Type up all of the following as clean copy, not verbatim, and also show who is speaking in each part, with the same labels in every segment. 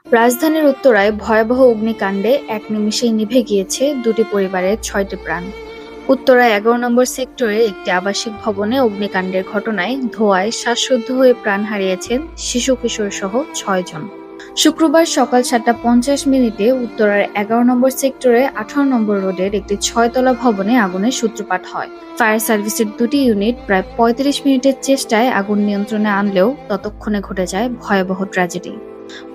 Speaker 1: রাজধানীর উত্তরায় ভয়াবহ অগ্নিকাণ্ডে এক নিমেষেই নিভে গিয়েছে দুটি পরিবারের ৬টি প্রাণ। উত্তরা ১১ নম্বর সেক্টরের একটি আবাসিক ভবনে অগ্নিকাণ্ডের ঘটনায় ধোঁয়ায় শ্বাসরুদ্ধ হয়ে প্রাণ হারিয়েছেন শিশু কিশোর সহ ৬ জন। শুক্রবার সকাল ৭:৫০ উত্তরার ১১ নম্বর সেক্টরে ১৮ নম্বর রোডের একটি ৬ তলা ভবনে আগুনের সূত্রপাত হয়। ফায়ার সার্ভিসের দুটি ইউনিট প্রায় ৩৫ মিনিটের চেষ্টায় আগুন নিয়ন্ত্রণে আনলেও ততক্ষণে ঘটে যায় ভয়াবহ ট্র্যাজেডি।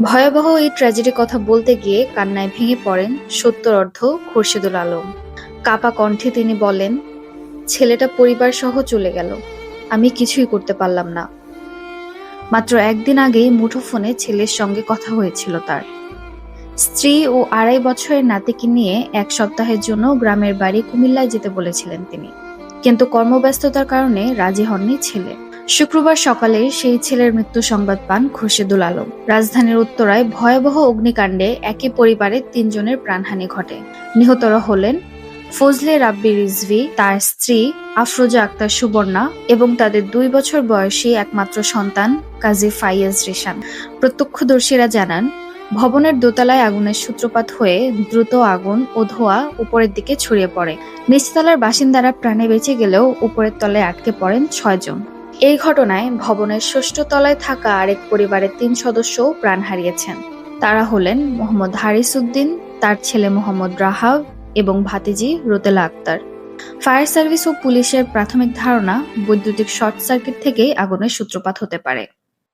Speaker 1: ভয়াবহ এই ট্র্যাজেডির কথা বলতে গিয়ে কান্নায় ভেঙে পড়েন সত্তর-অর্ধ খোরশেদুল আলম। কাঁপা কণ্ঠে তিনি বলেন, ছেলেটা পরিবার সহ চলে গেল, আমি কিছুই করতে পারলাম না। মাত্র একদিন আগেই মুঠোফোনে ছেলের সঙ্গে কথা হয়েছিল তার। স্ত্রী ও ২.৫ বছরের নাতিকে নিয়ে ১ সপ্তাহের জন্য গ্রামের বাড়ি কুমিল্লায় যেতে বলেছিলেন তিনি, কিন্তু কর্মব্যস্ততার কারণে রাজি হননি ছেলে। শুক্রবার সকালে সেই ছেলের মৃত্যু সংবাদ পান খোরশেদুল আলম। রাজধানীর উত্তরায় ভয়াবহ অগ্নিকাণ্ডে একই পরিবারের ৩ জনের প্রাণহানি ঘটে। নিহতরা হলেন ফজলে রাব্বি রিজভী, তার স্ত্রী আফরোজা আক্তার সুবর্ণা এবং তাদের ২ বছর বয়সী একমাত্র সন্তান কাজী ফাইয়াজ রিশান। প্রত্যক্ষদর্শীরা জানান, ভবনের দোতলায় আগুনের সূত্রপাত হয়ে দ্রুত আগুন ও ধোঁয়া উপরের দিকে ছড়িয়ে পড়ে। নিচতলার বাসিন্দারা প্রাণে বেঁচে গেলেও উপরের তলায় আটকে পড়েন ৬ জন। এই ঘটনায় ভবনের ৬ষ্ঠ তলায় থাকা আরেক পরিবারের ৩ সদস্যও প্রাণ হারিয়েছেন। তারা হলেন মোহাম্মদ হারিস উদ্দিন, তার ছেলে মোহাম্মদ রাহাব এবং ভাতিজি রোতেলা আক্তার। ফায়ার সার্ভিস ও পুলিশের প্রাথমিক ধারণা, বৈদ্যুতিক শর্ট সার্কিট থেকেই আগুনের সূত্রপাত হতে পারে।